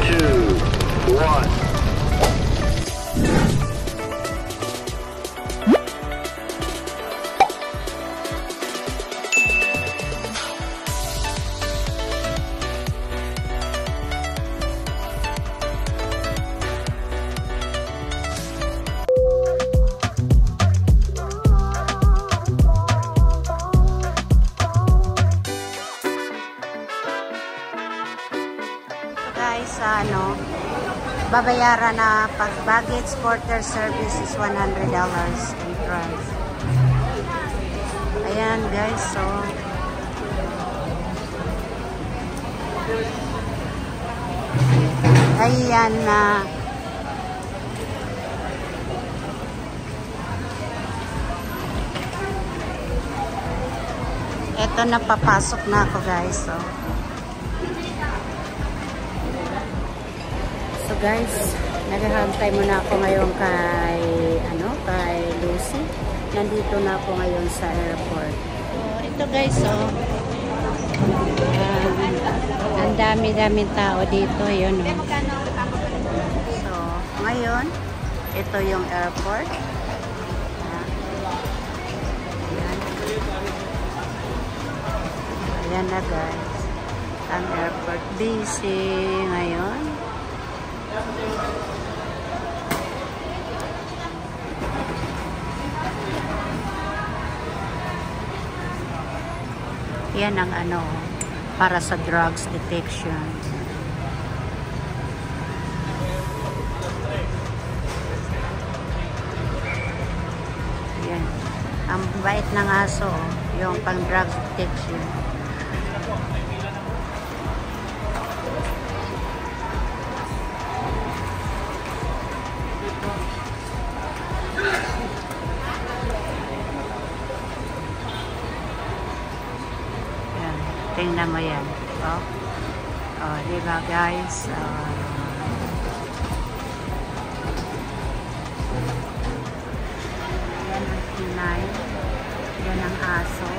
2, 1. Guys, babayaran na pag baggage porter service is $100 entrance. Ayan guys, so ayan na. Eto na, papasok na ako guys, so guys, naghahantay muna ako ngayon kay Lucy. Nandito na ako ngayon sa airport. So, ito guys, ang dami-daming tao dito, yun. So, ngayon, ito yung airport. Ayan. Ayan na guys. Ang airport busy ngayon. Yan ang para sa drugs detection. Yan. Ang bait ng aso, yung pang drugs detection. Tingnan mo yan. Diba guys? Yan ang kinay. Yan ang aso.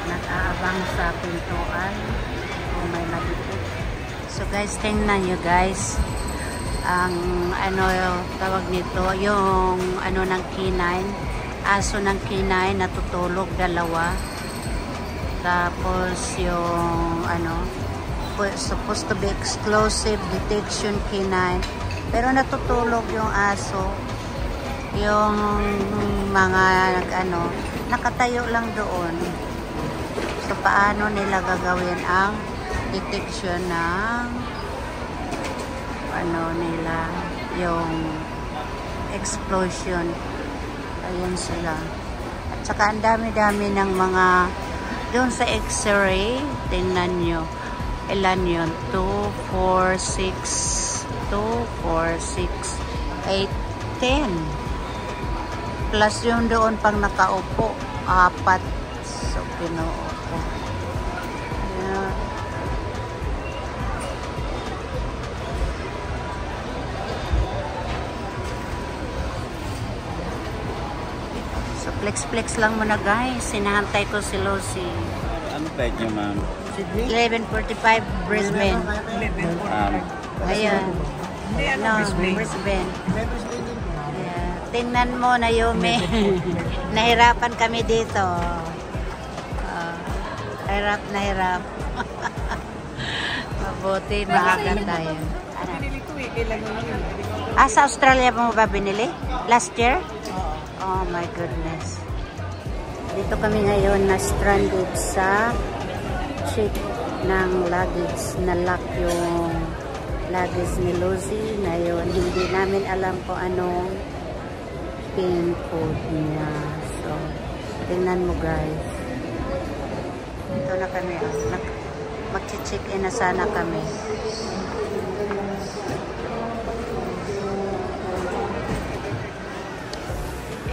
Nag-aabang sa pintuan. Kung may malipit. So guys, tingnan nyo guys. Ang tawag nito, yung ng kinay. Aso ng kinay natutulog, dalawa. Tapos yung supposed to be exclusive detection canine, pero natutulog yung aso. Yung mga nakatayo lang doon. So paano nila gagawin ang detection ng nila, yung explosion. Ayun sila. At saka ang dami-dami ng mga doon sa x-ray, tingnan nyo. Ilan yun? 2, 4, 6, 8, 10. Plus yung doon pang nakaupo, 4. So, pinuupo. Ayan. So, flex-flex lang muna guys. Sinahantay ko si Lucy. Ano flight niyo, ma'am? 11:45 Brisbane. Ayan. Brisbane. Yeah. Tingnan mo na Yumi. Nahirapan kami dito. Hirap na hirap. Mabuti, maaga tayo. Sa Australia mo ba binili? Last year? Oh my goodness. Dito kami ngayon na stranded sa check ng luggage. Na-lock yung luggage ni Lucy. Ngayon, hindi namin alam kung anong pin code niya. So, tingnan mo guys. Ito na kami. Mag-check-in na sana kami.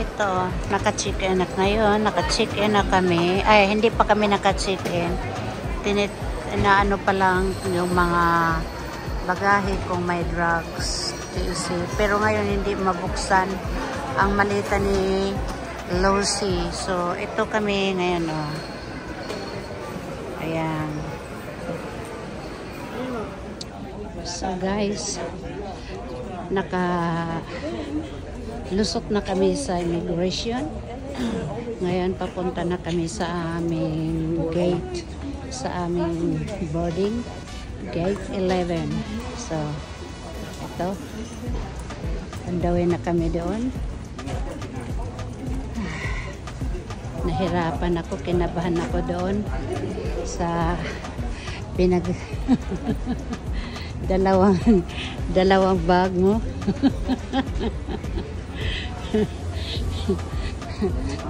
Ito, naka-check-in na ngayon. Naka-check-in na kami. Ay, hindi pa kami naka-check-in. Ano pa lang yung mga bagahe kung may drugs. Pero ngayon hindi mabuksan ang malita ni Lucy. So, ito kami ngayon. Oh. Ayan. So guys, lusot na kami sa immigration. Ngayon papunta na kami sa aming gate, sa aming boarding gate 11. So ito, andawin na kami doon. Nahirapan ako, kinabahan ako doon sa dalawang bag mo.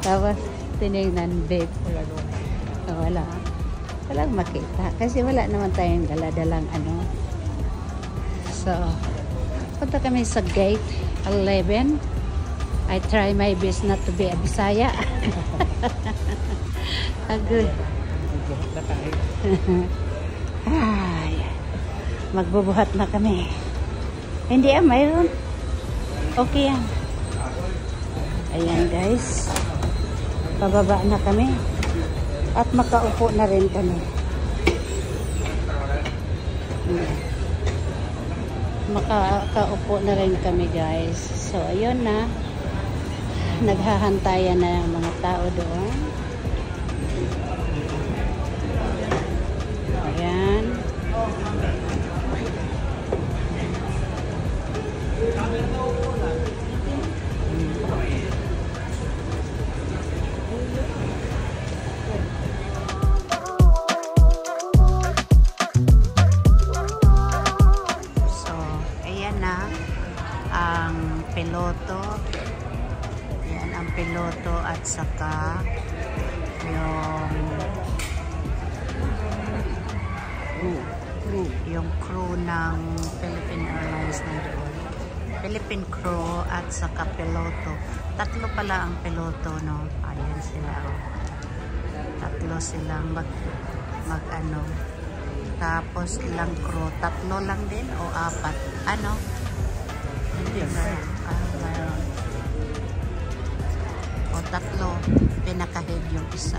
Tapos tinignan, babe, walang makita kasi wala naman tayong dala-dalang ano. So punta kami sa gate 11. I try my best not to be a Bisaya. Agad. Ay, magbubuhat na kami. Hindi mayroon. Okay yan. Ayan guys. Pababa na kami. At makaupo na rin kami. Makaupo na rin kami guys. So ayun na. Naghahantayan na yung mga tao doon. Ayan. So, ayan na ang piloto. Ayan ang piloto at saka yung crew ng Philippine Airlines nandoon. Philippine crew at saka piloto. Tatlo pala ang piloto, no? Ayan sila. Tatlo silang mag ano. Tapos ilang crew. Tatlo lang din o apat? Ano? Hindi ba? Mayroon. O tatlo. Pinaka-head yung isa.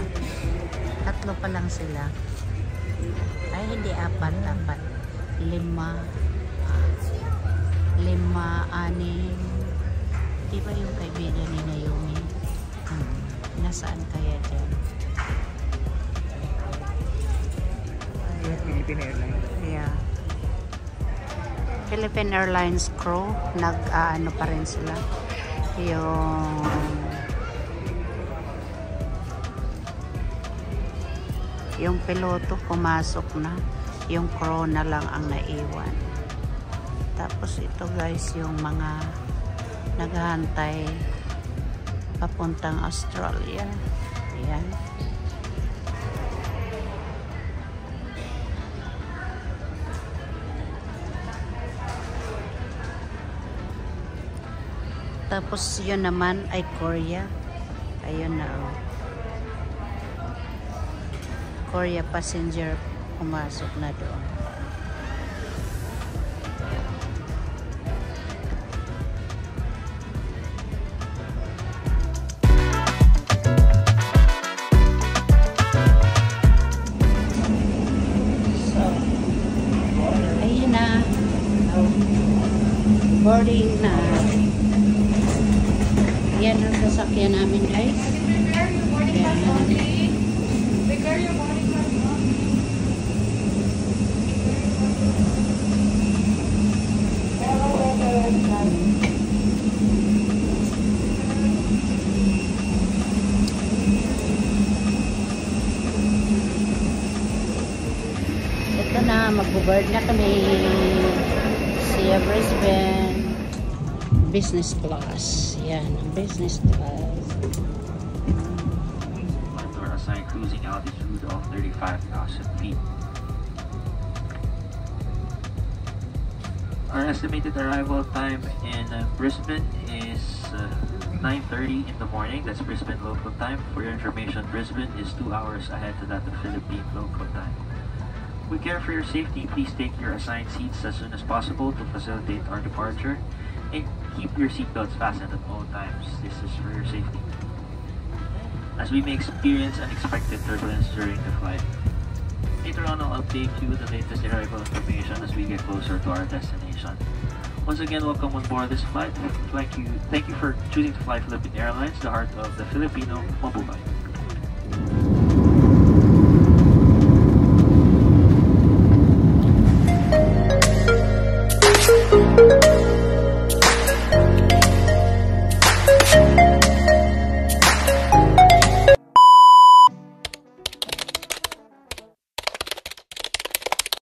Tatlo pa lang sila. Ay, hindi apat. Lima, anim. Di ba yung kaibigan ni Naomi? Nasaan kaya dyan? Philippine Airlines. Yeah. Philippine Airlines crew. Nag-ano pa rin sila. Yung piloto pumasok na, yung crew na lang ang naiwan. Tapos ito guys, yung mga naghahantay papuntang Australia. Ayan. Tapos yun naman ay Korea. Ayun na. Korea passenger pumasok na doon. So, ayun na. Boarding na. Yan ang sasakyan namin guys. Ito na, mag-board na kami sa Brisbane business class. Yan, business class. Our assigned cruising altitude of 35,000 feet. Our estimated arrival time in Brisbane is 9:30 in the morning. That's Brisbane local time. For your information, Brisbane is 2 hours ahead to that of Philippine local time. We care for your safety. Please take your assigned seats as soon as possible to facilitate our departure, and keep your seatbelts fastened at all times. This is for your safety, as we may experience unexpected turbulence during the flight. Later on, I'll update you the latest arrival information as we get closer to our destination. Once again, welcome on board this flight. Thank you for choosing to fly Philippine Airlines, the heart of the Filipino. Mabuhay.